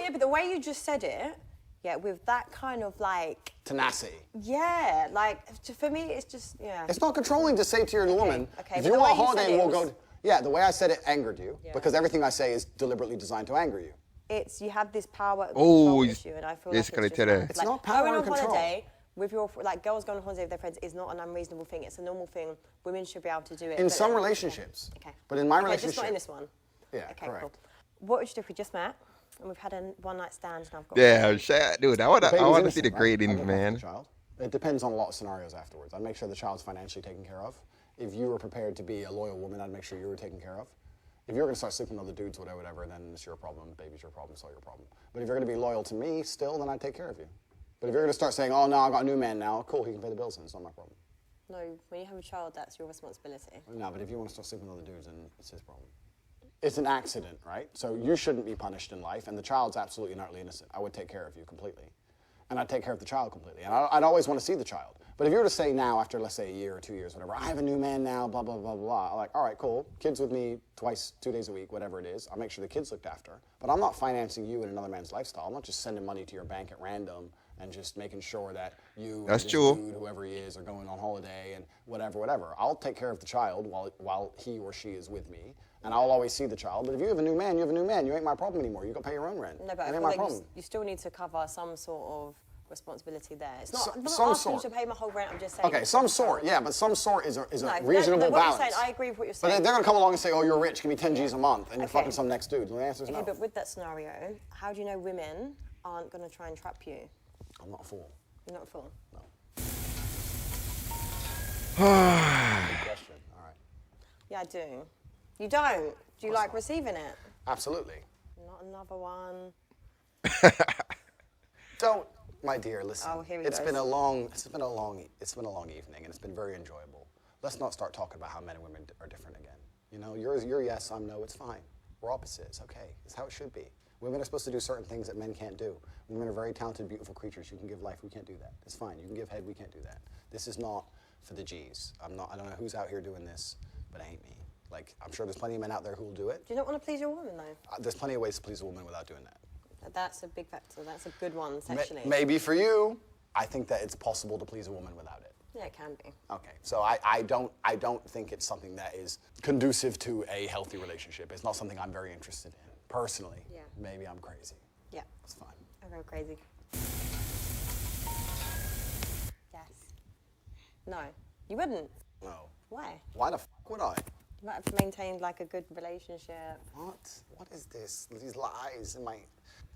Speaker 2: Yeah, but the way you just said it, yeah, with that kind of like,
Speaker 1: tenacity.
Speaker 2: yeah, like for me, it's just, yeah.
Speaker 1: It's not controlling to say to your woman,
Speaker 2: okay,
Speaker 1: if
Speaker 2: but
Speaker 1: you
Speaker 2: the
Speaker 1: want a
Speaker 2: way you said
Speaker 1: holiday,
Speaker 2: it
Speaker 1: we'll
Speaker 2: was-
Speaker 1: go. Yeah, the way I said it angered you
Speaker 2: Yeah.
Speaker 1: because everything I say is deliberately designed to anger you.
Speaker 2: It's you have this power and
Speaker 3: Oh,
Speaker 2: control
Speaker 3: you
Speaker 2: issue, and I feel
Speaker 3: basically
Speaker 2: like it's
Speaker 3: tell
Speaker 2: just
Speaker 3: her.
Speaker 2: wrong.
Speaker 1: It's
Speaker 2: Like,
Speaker 1: not power
Speaker 2: going
Speaker 1: and
Speaker 2: on
Speaker 1: control.
Speaker 2: holiday with your like girls going on holiday with their friends is not an unreasonable thing. It's a normal thing. Women should be able to do it.
Speaker 1: In
Speaker 2: but-
Speaker 1: some relationships.
Speaker 2: Okay.
Speaker 1: But in my
Speaker 2: okay,
Speaker 1: relationship.
Speaker 2: just not in this one.
Speaker 1: Yeah,
Speaker 2: Okay,
Speaker 1: correct.
Speaker 2: cool. What would you do if we just met and we've had a one night stand and I've got
Speaker 3: Yeah, shit, dude. I want
Speaker 1: The
Speaker 3: to
Speaker 1: baby's
Speaker 3: see
Speaker 1: innocent,
Speaker 3: the
Speaker 1: right?
Speaker 3: gradings,
Speaker 1: I look after
Speaker 3: man.
Speaker 1: the child. It depends on a lot of scenarios afterwards. I'd make sure the child's financially taken care of. If you were prepared to be a loyal woman, I'd make sure you were taken care of. If you're going to start sleeping with other dudes, whatever, then it's your problem. Baby's your problem, it's all your problem. But if you're going to be loyal to me still, then I'd take care of you. But if you're going to start saying, "Oh no, I got a new man now," cool, he can pay the bills, then it's not my problem.
Speaker 2: No, when you have a child, that's your responsibility.
Speaker 1: No, but if you want to start sleeping with other dudes, then it's his problem. It's an accident, right? So you shouldn't be punished in life, and the child's absolutely and utterly innocent. I would take care of you completely. And I'd take care of the child completely. And I'd always want to see the child. But if you were to say now, after let's say a year or 2 years, whatever, I have a new man now, blah, blah, blah, blah, I'm like, all right, cool. Kids with me twice, 2 days a week, whatever it is. I'll make sure the kid's looked after. But I'm not financing you in another man's lifestyle. I'm not just sending money to your bank at random and just making sure that you
Speaker 3: That's
Speaker 1: and this
Speaker 3: true.
Speaker 1: dude, whoever he is, are going on holiday and whatever. I'll take care of the child while he or she is with me. And I'll always see the child. But if you have a new man, you have a new man. You ain't my problem anymore. You go pay your own rent.
Speaker 2: No, but I
Speaker 1: it
Speaker 2: feel
Speaker 1: ain't my
Speaker 2: like
Speaker 1: problem.
Speaker 2: you still need to cover some sort of responsibility there. It's not, I'm not
Speaker 1: Some
Speaker 2: asking
Speaker 1: sort.
Speaker 2: you to pay my whole rent. I'm just saying.
Speaker 1: Okay, some sort, yeah, but some sort is a
Speaker 2: No,
Speaker 1: reasonable
Speaker 2: what
Speaker 1: balance.
Speaker 2: you're saying, I agree with what you're
Speaker 1: But
Speaker 2: saying.
Speaker 1: they're gonna come along and say, "Oh, you're rich, give me 10 G's a month," and you're
Speaker 2: Okay.
Speaker 1: fucking some next dude. The answer is
Speaker 2: Okay,
Speaker 1: no.
Speaker 2: but with that scenario, how do you know women aren't going to try and trap you?
Speaker 1: I'm not a fool.
Speaker 2: You're not a fool.
Speaker 1: No. Good question. All right.
Speaker 2: Yeah, I do. You don't? Do you like
Speaker 1: not.
Speaker 2: receiving it?
Speaker 1: Absolutely.
Speaker 2: Not another one.
Speaker 1: Don't, my dear, listen.
Speaker 2: Oh, here he
Speaker 1: it's
Speaker 2: goes.
Speaker 1: been a long evening, and it's been very enjoyable. Let's not start talking about how men and women are different again. You know, you're yes, I'm no, it's fine. We're opposites, okay. It's how it should be. Women are supposed to do certain things that men can't do. Women are very talented, beautiful creatures. You can give life, we can't do that. It's fine. You can give head, we can't do that. This is not for the G's. I don't know who's out here doing this, but it ain't me. Like, I'm sure there's plenty of men out there who will do it.
Speaker 2: Do you not want to please your woman, though?
Speaker 1: There's plenty of ways to please a woman without doing that.
Speaker 2: That's a big factor. That's a good one, sexually.
Speaker 1: Maybe for you, I think that it's possible to please a woman without it.
Speaker 2: Yeah, it can be.
Speaker 1: Okay, so I don't think it's something that is conducive to a healthy relationship. It's not something I'm very interested in, personally.
Speaker 2: Yeah.
Speaker 1: Maybe I'm crazy.
Speaker 2: Yeah.
Speaker 1: It's fine.
Speaker 2: I go crazy. Yes. No. You wouldn't.
Speaker 1: No.
Speaker 2: Why?
Speaker 1: Why the fuck would I?
Speaker 2: You might have maintained like a good relationship.
Speaker 1: What? What is this? These lies in my...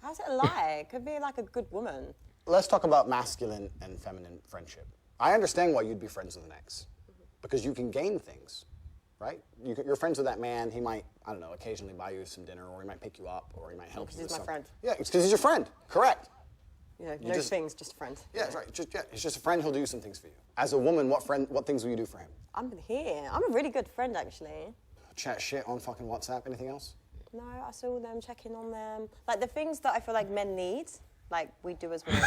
Speaker 2: How's it a lie? It could be like a good woman.
Speaker 1: Let's talk about masculine and feminine friendship. I understand why you'd be friends with an ex. Because you can gain things, right? You're friends with that man, he might, I don't know, occasionally buy you some dinner, or he might pick you up, or he might help you with
Speaker 2: Because he's my
Speaker 1: something.
Speaker 2: friend.
Speaker 1: Yeah, it's because he's your friend, correct.
Speaker 2: You know, no things, just a friend.
Speaker 1: Yeah, that's right. He's just a friend, he'll do some things for you. As a woman, what things will you do for him?
Speaker 2: I'm here. I'm a really good friend, actually.
Speaker 1: Chat shit on fucking WhatsApp, anything else?
Speaker 2: No, I saw them, checking on them. Like the things that I feel like men need, like we do as women.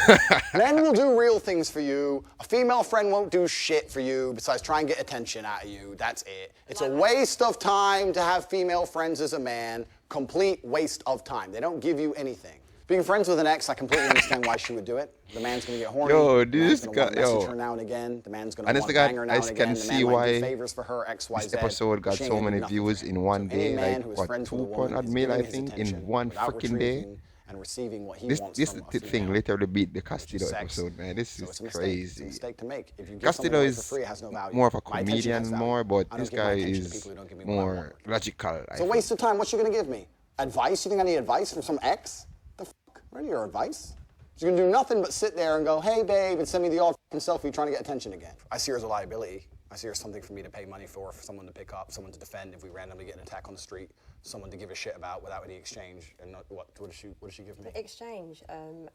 Speaker 1: Men will do real things for you. A female friend won't do shit for you besides try and get attention out of you. That's it. It's a waste of time to have female friends as a man. Complete waste of time. They don't give you anything. Being friends with an ex, I completely understand why she would do it. The man's gonna get horny.
Speaker 3: Yo,
Speaker 1: the man's
Speaker 3: this
Speaker 1: gonna
Speaker 3: guy,
Speaker 1: want to message
Speaker 3: yo.
Speaker 1: her now and again. The man's gonna
Speaker 3: Honest
Speaker 1: want
Speaker 3: to
Speaker 1: to
Speaker 3: God,
Speaker 1: bang her now
Speaker 3: I
Speaker 1: and
Speaker 3: can
Speaker 1: again. The
Speaker 3: see
Speaker 1: man might
Speaker 3: why
Speaker 1: do favors for her, X, Y,
Speaker 3: This
Speaker 1: Z.
Speaker 3: episode got
Speaker 1: She ain't
Speaker 3: so
Speaker 1: gonna do
Speaker 3: many
Speaker 1: nothing
Speaker 3: views
Speaker 1: for
Speaker 3: in
Speaker 1: him.
Speaker 3: one
Speaker 1: So any
Speaker 3: day,
Speaker 1: man
Speaker 3: like,
Speaker 1: who is
Speaker 3: what,
Speaker 1: friends with a
Speaker 3: 2
Speaker 1: woman
Speaker 3: odd
Speaker 1: is
Speaker 3: mil, I
Speaker 1: giving his
Speaker 3: think, in
Speaker 1: attention
Speaker 3: one
Speaker 1: without
Speaker 3: freaking day.
Speaker 1: retrieving and receiving what he
Speaker 3: This
Speaker 1: wants
Speaker 3: this
Speaker 1: from a
Speaker 3: thing
Speaker 1: female,
Speaker 3: literally beat the
Speaker 1: which is
Speaker 3: Castillo
Speaker 1: sex.
Speaker 3: episode, man. This
Speaker 1: So
Speaker 3: is
Speaker 1: it's a mistake. It's a
Speaker 3: crazy.
Speaker 1: mistake to make. If you give
Speaker 3: Castillo
Speaker 1: someone away for
Speaker 3: is
Speaker 1: free, it has no value.
Speaker 3: more of a
Speaker 1: My attention has
Speaker 3: comedian,
Speaker 1: value.
Speaker 3: more, but
Speaker 1: I don't
Speaker 3: this
Speaker 1: give my
Speaker 3: guy
Speaker 1: attention to
Speaker 3: is
Speaker 1: people who don't give me what I want.
Speaker 3: more logical. I
Speaker 1: It's a
Speaker 3: think.
Speaker 1: waste of time. What you gonna give me? Advice? You think I need advice from some ex? The fuck? I don't need your advice. You're gonna do nothing but sit there and go, hey babe, and send me the odd fucking selfie trying to get attention again. I see her as a liability. I see her as something for me to pay money for someone to pick up, someone to defend if we randomly get an attack on the street, someone to give a shit about without any exchange. And what does she give me?
Speaker 2: Exchange,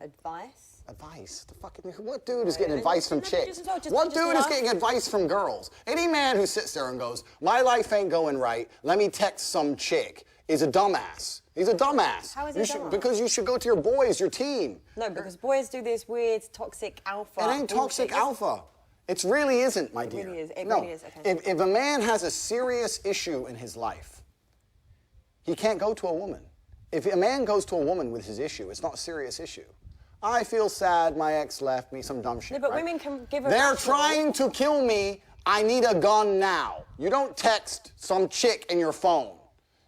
Speaker 2: advice.
Speaker 1: Advice? What dude is getting advice from chicks?
Speaker 2: just
Speaker 1: What dude is
Speaker 2: love.
Speaker 1: getting advice from girls? Any man who sits there and goes, my life ain't going right, let me text some chick, is a dumbass. He's a dumbass.
Speaker 2: How is he a dumbass?
Speaker 1: Because you should go to your boys, your team.
Speaker 2: No, because boys do this weird toxic alpha.
Speaker 1: It ain't toxic alpha. It really isn't, my dear.
Speaker 2: really is. It
Speaker 1: no.
Speaker 2: really is, okay.
Speaker 1: If a man has a serious issue in his life, he can't go to a woman. If a man goes to a woman with his issue, it's not a serious issue. I feel sad, my ex left me, some dumb shit.
Speaker 2: Yeah, but
Speaker 1: right?
Speaker 2: women can give a
Speaker 1: They're
Speaker 2: rational-
Speaker 1: trying to kill me, I need a gun now. You don't text some chick in your phone.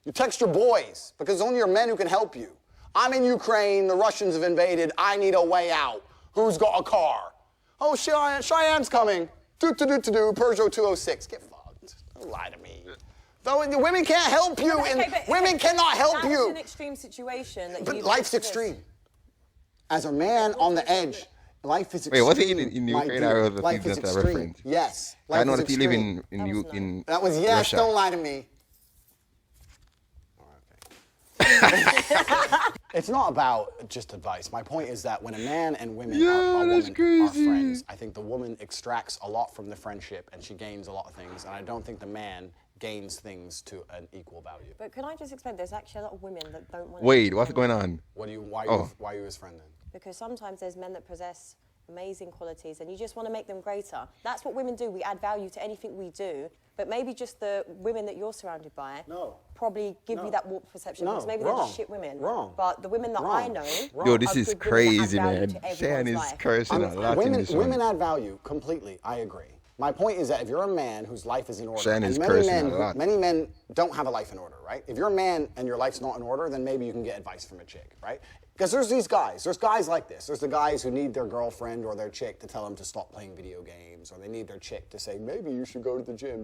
Speaker 1: You text your boys, because it's only your men who can help you. I'm in Ukraine, the Russians have invaded, I need a way out. Who's got a car? Oh, Cheyenne's coming. Peugeot 206. Get fucked. Don't lie to me. Though the women can't help you. Women cannot help you.
Speaker 2: That's an extreme situation. That
Speaker 1: But
Speaker 2: you
Speaker 1: life's
Speaker 2: exist.
Speaker 1: extreme. As a man on the edge, life is
Speaker 3: Wait,
Speaker 1: extreme.
Speaker 3: was it in
Speaker 1: my
Speaker 3: Ukraine
Speaker 1: dear.
Speaker 3: or was it
Speaker 1: Life is
Speaker 3: that
Speaker 1: extreme.
Speaker 3: reference?
Speaker 1: Yes.
Speaker 3: I
Speaker 1: Life
Speaker 3: know
Speaker 1: is
Speaker 3: that you live
Speaker 1: extreme.
Speaker 3: in
Speaker 1: That was yes.
Speaker 3: Russia.
Speaker 1: Don't lie to me. It's not about just advice. My point is that when a man and women are friends, I think the woman extracts a lot from the friendship and she gains a lot of things. And I don't think the man gains things to an equal value.
Speaker 2: But can I just explain? There's actually a lot of women that don't want.
Speaker 3: Wait, what's going on?
Speaker 1: Why are you his friend then?
Speaker 2: Because sometimes there's men that possess amazing qualities and you just want to make them greater. That's what women do. We add value to anything we do. But maybe just the women that you're surrounded by probably give you that warped perception.
Speaker 1: No,
Speaker 2: Because maybe
Speaker 1: wrong.
Speaker 2: they're just shit women.
Speaker 1: Wrong.
Speaker 2: But the women that I know
Speaker 3: Yo, this
Speaker 2: are
Speaker 3: is
Speaker 2: good women that add
Speaker 3: crazy,
Speaker 2: value
Speaker 3: man.
Speaker 2: to everyone's
Speaker 3: Cheyan is
Speaker 2: life.
Speaker 3: cursing a lot in this
Speaker 1: Women
Speaker 3: one.
Speaker 1: add value completely. I agree. My point is that if you're a man whose life is in order,
Speaker 3: Cheyan
Speaker 1: and
Speaker 3: is
Speaker 1: many
Speaker 3: cursing
Speaker 1: men,
Speaker 3: a lot.
Speaker 1: many men don't have a life in order, right? If you're a man and your life's not in order, then maybe you can get advice from a chick, right? Because there's these guys. There's guys like this. There's the guys who need their girlfriend or their chick to tell them to stop playing video games, or they need their chick to say, maybe you should go to the gym,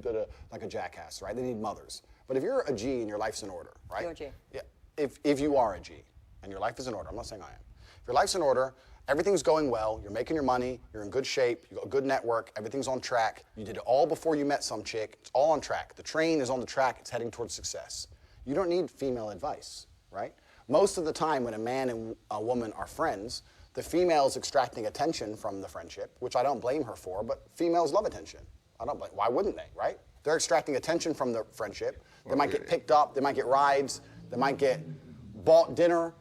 Speaker 1: like a jackass, right? They need mothers. But if you're a G and your life's in order, right?
Speaker 2: You're a G.
Speaker 1: Yeah. If you are a G and your life is in order, I'm not saying I am. If your life's in order, everything's going well, you're making your money, you're in good shape, you got a good network, everything's on track, you did it all before you met some chick, it's all on track. The train is on the track, it's heading towards success. You don't need female advice, right? Most of the time when a man and a woman are friends, The female's extracting attention from the friendship, which I don't blame her for, but females love attention. I don't blame, why wouldn't they, right? They're extracting attention from the friendship. They might get picked up, they might get rides, they might get bought dinner.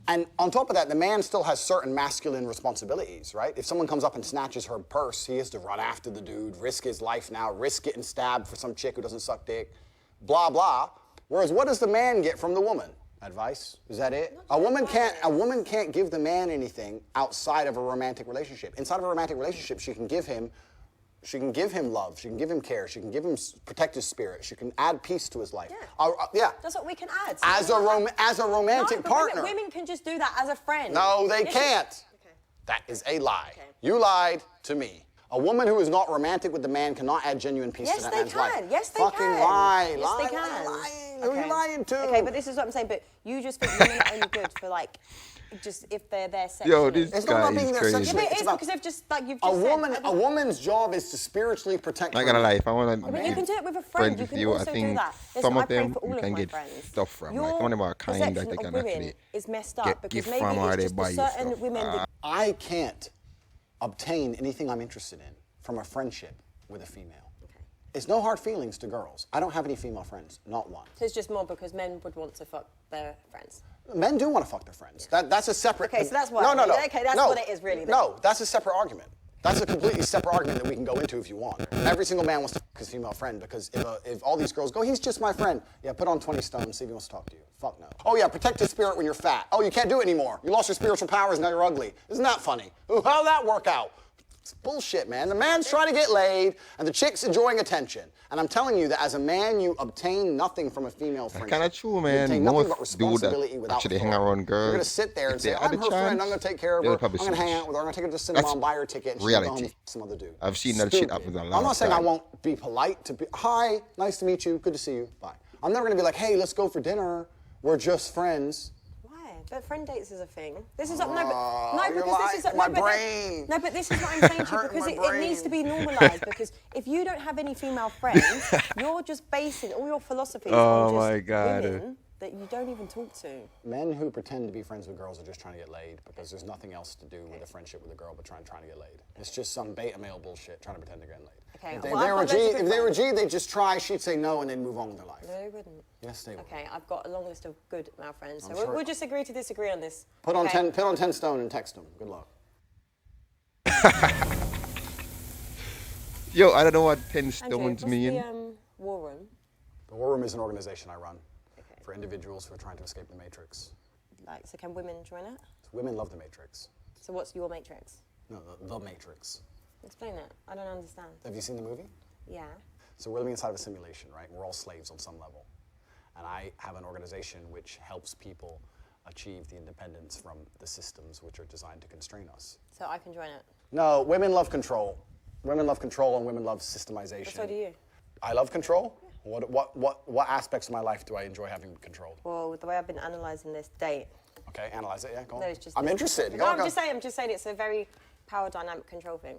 Speaker 1: And on top of that, the man still has certain masculine responsibilities, right? If someone comes up and snatches her purse, he has to run after the dude, risk his life now, risk getting stabbed for some chick who doesn't suck dick, blah, blah. Whereas what does the man get from the woman? Advice? Is that it? A woman can't give the man anything outside of a romantic relationship. Inside of a romantic relationship, she can give him love, she can give him care, she can give him protect his spirit, she can add peace to his life.
Speaker 2: Yeah. That's what we can add.
Speaker 1: As a romantic partner.
Speaker 2: Women can just do that as a friend.
Speaker 1: No, they can't.
Speaker 2: Okay.
Speaker 1: That is a lie.
Speaker 2: Okay.
Speaker 1: You lied to me. A woman who is not romantic with the man cannot add genuine peace to that man's life.
Speaker 2: Yes, they
Speaker 1: Fucking
Speaker 2: can.
Speaker 1: lie.
Speaker 2: Yes,
Speaker 1: lie,
Speaker 2: they can.
Speaker 1: lying. Who are you lying to?
Speaker 2: Okay, but this is what I'm saying. But you just think women are only good for like, just if they're there sexually.
Speaker 3: Yo, this
Speaker 1: It's not about
Speaker 3: guy
Speaker 1: being
Speaker 3: is
Speaker 1: there
Speaker 3: crazy.
Speaker 1: sexually.
Speaker 2: Yeah, but it
Speaker 1: It's
Speaker 2: is
Speaker 1: about
Speaker 2: because they've just like you've just said.
Speaker 1: a woman's job is to spiritually protect
Speaker 3: Not
Speaker 1: her.
Speaker 3: gonna lie, if I want to
Speaker 2: But you can do it with a friend.
Speaker 3: friends
Speaker 2: You
Speaker 3: with
Speaker 2: can
Speaker 3: you, I
Speaker 2: also do
Speaker 3: think
Speaker 2: that. Listen,
Speaker 3: some
Speaker 2: I
Speaker 3: of
Speaker 2: pray
Speaker 3: them
Speaker 2: for all
Speaker 3: you
Speaker 2: of
Speaker 3: can
Speaker 2: my
Speaker 3: get
Speaker 2: friends.
Speaker 3: stuff from.
Speaker 2: Your
Speaker 3: Like some of them are kind that
Speaker 2: perception
Speaker 3: they
Speaker 2: of
Speaker 3: can
Speaker 2: women
Speaker 3: actually
Speaker 2: is messed
Speaker 3: get
Speaker 2: up because
Speaker 3: gift
Speaker 2: maybe
Speaker 3: from or
Speaker 2: it's
Speaker 3: they
Speaker 2: just
Speaker 3: buy
Speaker 2: a
Speaker 3: you
Speaker 2: certain
Speaker 3: stuff.
Speaker 2: women that
Speaker 1: I can't obtain anything I'm interested in from a friendship with a female. It's no hard feelings to girls. I don't have any female friends, not one.
Speaker 2: So it's just more because men would want to fuck their friends.
Speaker 1: Men do want to fuck their friends. That's a separate.
Speaker 2: Okay, so that's what.
Speaker 1: No.
Speaker 2: Okay, that's what it is really. Then.
Speaker 1: No, that's a separate argument. That's a completely separate argument that we can go into if you want. Every single man wants to fuck his female friend because if all these girls go, he's just my friend. Yeah, put on 20 stone, see if he wants to talk to you. Fuck no. Oh yeah, protect his spirit when you're fat. Oh, you can't do it anymore. You lost your spiritual powers, now you're ugly. Isn't that funny? Ooh, how'd that work out? It's bullshit, man. The man's trying to get laid, and the chick's enjoying attention. And I'm telling you that as a man, you obtain nothing from a female friendship.
Speaker 3: Kind of true,
Speaker 1: You
Speaker 3: man.
Speaker 1: obtain nothing but
Speaker 3: Most dudes
Speaker 1: responsibility
Speaker 3: that
Speaker 1: without
Speaker 3: actually hang
Speaker 1: authority.
Speaker 3: around girls.
Speaker 1: You're gonna sit there and
Speaker 3: if
Speaker 1: say,
Speaker 3: they had
Speaker 1: I'm
Speaker 3: the
Speaker 1: her friend, I'm gonna
Speaker 3: chance,
Speaker 1: take care of
Speaker 3: they'll
Speaker 1: her, I'm
Speaker 3: probably
Speaker 1: gonna hang
Speaker 3: switch.
Speaker 1: out with her, I'm gonna take her to the cinema
Speaker 3: That's
Speaker 1: and buy her a ticket, and she's gonna go home
Speaker 3: reality.
Speaker 1: with some other dude.
Speaker 3: I've seen that shit happen a lot
Speaker 1: I'm not
Speaker 3: of
Speaker 1: saying I
Speaker 3: time.
Speaker 1: won't be polite to be, hi, nice to meet you, good to see you, bye. I'm never gonna be like, hey, let's go for dinner, we're just friends.
Speaker 2: But friend dates is a thing. This is
Speaker 1: you're
Speaker 2: because this is
Speaker 1: lying. My brain.
Speaker 2: No, but this is what I'm saying to you
Speaker 1: Hurting
Speaker 2: because
Speaker 1: my
Speaker 2: it needs to
Speaker 1: brain.
Speaker 2: be normalised. Because if you don't have any female friends, you're just basing all your philosophies
Speaker 3: Oh
Speaker 2: on
Speaker 3: my
Speaker 2: just
Speaker 3: God.
Speaker 2: women that you don't even talk to.
Speaker 1: Men who pretend to be friends with girls are just trying to get laid because there's nothing else to do with a friendship with a girl but trying to get laid. It's just some beta male bullshit trying to pretend they're getting laid.
Speaker 2: Okay,
Speaker 1: If
Speaker 2: well,
Speaker 1: they
Speaker 2: I
Speaker 1: were
Speaker 2: thought those
Speaker 1: G,
Speaker 2: were
Speaker 1: if they were
Speaker 2: friends.
Speaker 1: G, they'd just try, she'd say no, and then move on with their life.
Speaker 2: No, they wouldn't.
Speaker 1: Yes, they would.
Speaker 2: Okay, I've got a long list of good male friends, so
Speaker 1: I'm sure.
Speaker 2: we'll just agree to disagree on this.
Speaker 1: Put on
Speaker 2: okay?
Speaker 1: 10 stone and text them. Good luck.
Speaker 3: Yo, I don't know what 10
Speaker 2: Andrew,
Speaker 3: stones
Speaker 2: what's
Speaker 3: mean.
Speaker 2: the war room?
Speaker 1: The War Room is an organization I run for individuals who are trying to escape the Matrix.
Speaker 2: Like, so can women join it?
Speaker 1: Women love the Matrix.
Speaker 2: So what's your matrix?
Speaker 1: No, the Matrix.
Speaker 2: Explain it. I don't understand.
Speaker 1: Have you seen the movie?
Speaker 2: Yeah.
Speaker 1: So we're living inside of a simulation, right? We're all slaves on some level. And I have an organization which helps people achieve the independence from the systems which are designed to constrain us.
Speaker 2: So I can join it.
Speaker 1: No, women love control. Women love control and women love systemization.
Speaker 2: But so do you.
Speaker 1: I love control? What aspects of my life do I enjoy having controlled?
Speaker 2: Well, the way I've been analysing this date.
Speaker 1: Okay, analyze it, yeah, go on.
Speaker 2: No, it's just
Speaker 1: I'm interested.
Speaker 2: No,
Speaker 1: Go on,
Speaker 2: I'm
Speaker 1: go.
Speaker 2: just saying it's a very power dynamic control thing.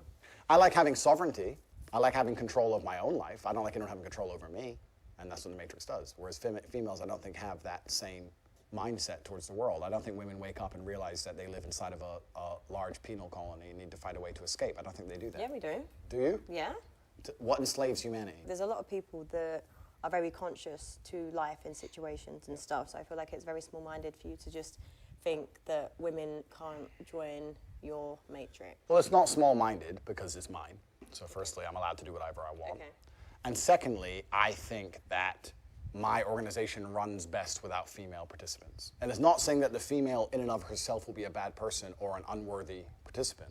Speaker 1: I like having sovereignty. I like having control of my own life. I don't like anyone having control over me. And that's what the Matrix does. Whereas females, I don't think, have that same mindset towards the world. I don't think women wake up and realize that they live inside of a large penal colony and need to find a way to escape. I don't think they do that.
Speaker 2: Yeah, we do.
Speaker 1: Do you?
Speaker 2: Yeah.
Speaker 1: What enslaves humanity?
Speaker 2: There's a lot of people that are very conscious to life and situations and stuff. So I feel like it's very small-minded for you to just think that women can't join your matrix.
Speaker 1: Well, it's not small-minded because it's mine. So firstly, I'm allowed to do whatever I want.
Speaker 2: Okay.
Speaker 1: And secondly, I think that my organization runs best without female participants. And it's not saying that the female in and of herself will be a bad person or an unworthy participant.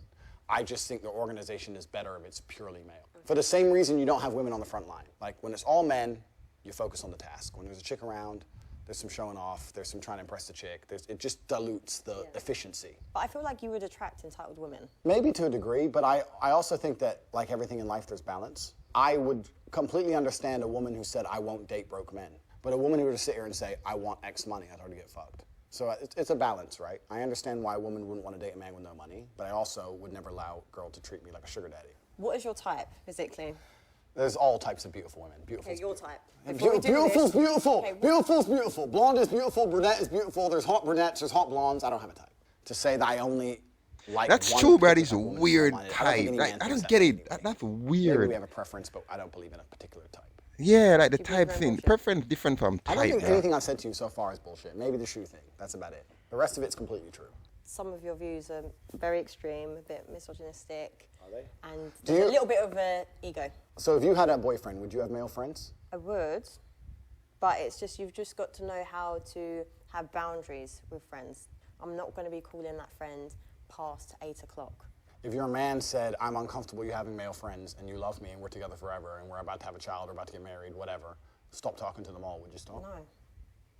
Speaker 1: I just think the organization is better if it's purely male. For the same reason you don't have women on the front line. Like when it's all men, you focus on the task. When there's a chick around, there's some showing off, there's some trying to impress the chick. It just dilutes the efficiency.
Speaker 2: But I feel like you would attract entitled women.
Speaker 1: Maybe to a degree, but I also think that like everything in life, there's balance. I would completely understand a woman who said, I won't date broke men. But a woman who were to sit here and say, I want X money, I'd already get fucked. So it's a balance, right? I understand why a woman wouldn't want to date a man with no money, but I also would never allow a girl to treat me like a sugar daddy.
Speaker 2: What is your type, physically?
Speaker 1: There's all types of beautiful women. Beautiful.
Speaker 2: Okay, your type.
Speaker 1: Beautiful's beautiful.
Speaker 2: Okay,
Speaker 1: Beautiful's beautiful. Blonde is beautiful. Brunette is beautiful. There's hot brunettes. There's hot blondes. I don't have a type. To say that I only like
Speaker 3: That's
Speaker 1: one
Speaker 3: true, bro.
Speaker 1: particular
Speaker 3: It's a
Speaker 1: woman
Speaker 3: weird
Speaker 1: so I don't think
Speaker 3: type.
Speaker 1: any
Speaker 3: Like,
Speaker 1: man
Speaker 3: I
Speaker 1: thinks
Speaker 3: don't
Speaker 1: that
Speaker 3: get
Speaker 1: way
Speaker 3: it.
Speaker 1: anyway.
Speaker 3: That's
Speaker 1: Maybe
Speaker 3: weird.
Speaker 1: we have a preference, but I don't believe in a particular type.
Speaker 3: Yeah, like the
Speaker 2: Do you believe
Speaker 3: type
Speaker 2: in
Speaker 3: thing.
Speaker 2: bullshit?
Speaker 3: Preference different from
Speaker 1: I don't
Speaker 3: type,
Speaker 1: think
Speaker 3: bro.
Speaker 1: anything I've said to you so far is bullshit. Maybe the shoe thing. That's about it. The rest of it's completely true.
Speaker 2: Some of your views are very extreme, a bit misogynistic.
Speaker 1: Are they?
Speaker 2: And
Speaker 1: Do
Speaker 2: there's
Speaker 1: you-
Speaker 2: a little bit of an ego.
Speaker 1: So if you had a boyfriend, would you have male friends?
Speaker 2: I would, but it's just you've just got to know how to have boundaries with friends. I'm not going to be calling that friend past 8 o'clock.
Speaker 1: If your man said, I'm uncomfortable you having male friends and you love me and we're together forever and we're about to have a child or about to get married, whatever, stop talking to them all, would you stop?
Speaker 2: No.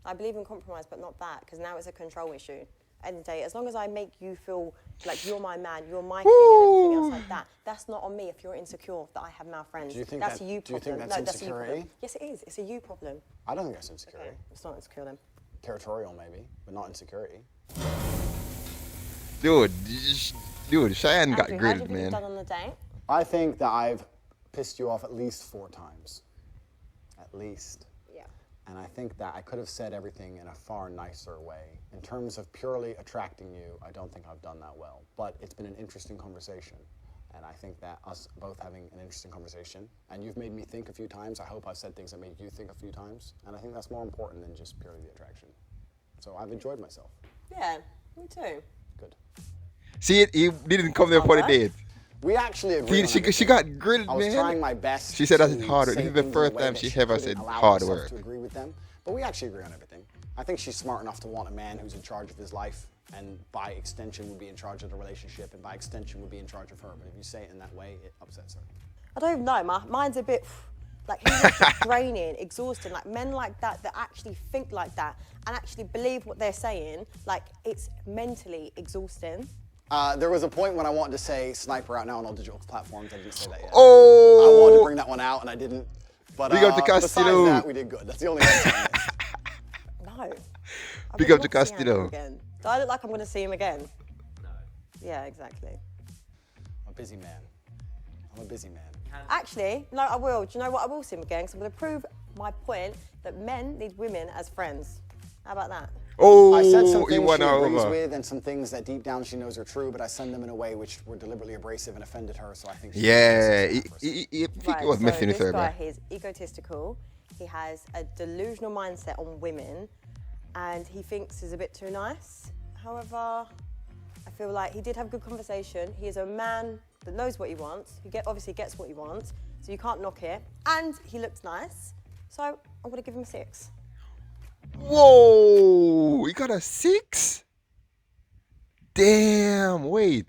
Speaker 2: I believe in compromise, but not that, because now it's a control issue. End of the day, as long as I make you feel like you're my man, you're my king, and everything else like that, that's not on me if you're insecure that I have male friends.
Speaker 1: Do you think
Speaker 2: that's
Speaker 1: that-
Speaker 2: a you
Speaker 1: do you
Speaker 2: problem.
Speaker 1: think that's
Speaker 2: no, that's a you problem.
Speaker 1: insecurity?
Speaker 2: Yes, it is. It's a you problem.
Speaker 1: I don't think that's insecurity.
Speaker 2: Okay, it's not insecure then.
Speaker 1: Territorial maybe, but not insecurity.
Speaker 3: Dude, Cheyenne got
Speaker 2: Andrew, how do you
Speaker 3: grilled,
Speaker 2: think
Speaker 3: man.
Speaker 2: you've done on the date?
Speaker 1: I think that I've pissed you off at least 4 times. At least.
Speaker 2: Yeah.
Speaker 1: And I think that I could have said everything in a far nicer way. In terms of purely attracting you, I don't think I've done that well. But it's been an interesting conversation. And I think that us both having an interesting conversation, and you've made me think a few times. I hope I've said things that made you think a few times. And I think that's more important than just purely the attraction. So I've enjoyed myself.
Speaker 2: Yeah, me too.
Speaker 1: Good.
Speaker 3: See, he didn't come there for the
Speaker 2: Alright.
Speaker 3: date.
Speaker 1: We actually agreed on
Speaker 3: She
Speaker 1: everything.
Speaker 3: got grilled,
Speaker 1: I was
Speaker 3: man.
Speaker 1: trying my best.
Speaker 3: She said that's
Speaker 1: to
Speaker 3: hard.
Speaker 1: say
Speaker 3: This is the
Speaker 1: things in a
Speaker 3: first
Speaker 1: way
Speaker 3: time
Speaker 1: that
Speaker 3: she
Speaker 1: she
Speaker 3: ever
Speaker 1: couldn't
Speaker 3: said
Speaker 1: allow
Speaker 3: hard
Speaker 1: herself
Speaker 3: work.
Speaker 1: to agree with them, but we actually agree on everything. I think she's smart enough to want a man who's in charge of his life, and by extension would be in charge of the relationship, and by extension would be in charge of her. But if you say it in that way, it upsets her.
Speaker 2: I don't know. Mine's a bit like he's just draining, exhausting. Like men like that actually think like that and actually believe what they're saying. Like it's mentally exhausting.
Speaker 1: There was a point when I wanted to say sniper out now on all digital platforms. I didn't say that yet.
Speaker 3: Oh!
Speaker 1: I wanted to bring that one out, and I didn't. But
Speaker 3: Big up to
Speaker 1: besides
Speaker 3: Castillo.
Speaker 1: that, we did good. That's the only one I missed.
Speaker 2: No. I
Speaker 3: Big
Speaker 2: really
Speaker 3: up to
Speaker 2: want see Andrew
Speaker 3: Castillo.
Speaker 2: again. Do I look like I'm going to see him again? No. Yeah, exactly.
Speaker 1: I'm a busy man. I'm a busy man.
Speaker 2: Actually, no, I will. Do you know what? I will see him again because I'm going to prove my point that men need women as friends. How about that?
Speaker 3: Oh,
Speaker 1: I said some
Speaker 3: he
Speaker 1: things
Speaker 3: won
Speaker 1: she agrees
Speaker 3: over.
Speaker 1: with and some things that deep down she knows are true, but I send them in a way which were deliberately abrasive and offended her, so I think she
Speaker 3: Yeah,
Speaker 1: thinks it's
Speaker 3: he think
Speaker 2: Right,
Speaker 3: he was
Speaker 2: so
Speaker 3: messing with
Speaker 2: this
Speaker 3: her,
Speaker 2: guy,
Speaker 3: bro.
Speaker 2: he's egotistical. He has a delusional mindset on women, and he thinks he's a bit too nice. However, I feel like he did have a good conversation. He is a man that knows what he wants. Obviously gets what he wants, so you can't knock it. And he looks nice, so I'm going to give him a 6.
Speaker 3: Whoa, he got a 6? Damn, wait.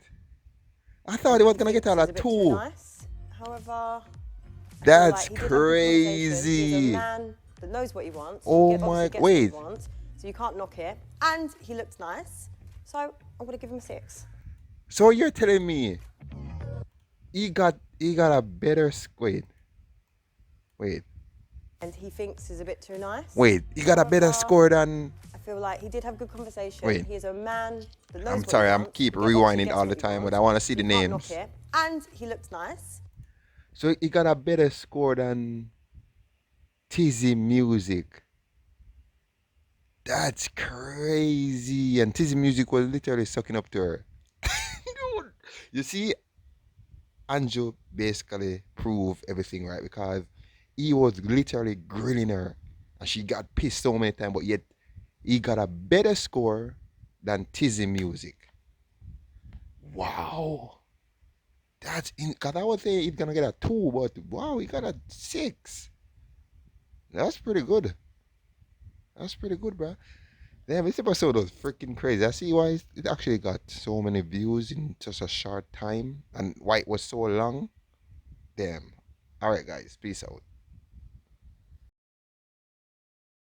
Speaker 3: I thought he was gonna get out
Speaker 2: He's
Speaker 3: a
Speaker 2: a bit too
Speaker 3: 2.
Speaker 2: nice. However, I feel
Speaker 3: That's
Speaker 2: like he did have a good conversation. He's
Speaker 3: crazy.
Speaker 2: a man that knows what he wants.
Speaker 3: Oh
Speaker 2: Obviously
Speaker 3: my-
Speaker 2: gets
Speaker 3: wait.
Speaker 2: What he wants, so you can't knock it. And he looks nice, so I'm going to give him a 6.
Speaker 3: So you're telling me he got a better wait.
Speaker 2: And he thinks he's a bit too nice.
Speaker 3: Wait, he got a better
Speaker 2: However,
Speaker 3: score than
Speaker 2: I feel like he did have a good conversation.
Speaker 3: Wait.
Speaker 2: He is a man that knows
Speaker 3: I'm
Speaker 2: what
Speaker 3: sorry,
Speaker 2: he
Speaker 3: I'm
Speaker 2: wants.
Speaker 3: keep
Speaker 2: Obviously
Speaker 3: rewinding
Speaker 2: gets
Speaker 3: all
Speaker 2: what
Speaker 3: the
Speaker 2: he
Speaker 3: time,
Speaker 2: wants.
Speaker 3: but I wanna see the
Speaker 2: You can't
Speaker 3: names.
Speaker 2: knock it. And he looks nice.
Speaker 3: So he got a better score than Tizzy Music. That's crazy. And Tizzy Music was literally sucking up to her. Dude, you see, Andrew basically proved everything right because he was literally grilling her and she got pissed so many times, but yet he got a better score than Tizzy Music. Wow. That's in because I would say he's gonna get a 2, but wow, he got a 6. That's pretty good. That's pretty good, bro. Damn, this episode was freaking crazy. I see why it actually got so many views in such a short time and why it was so long. Damn. Alright guys, peace out.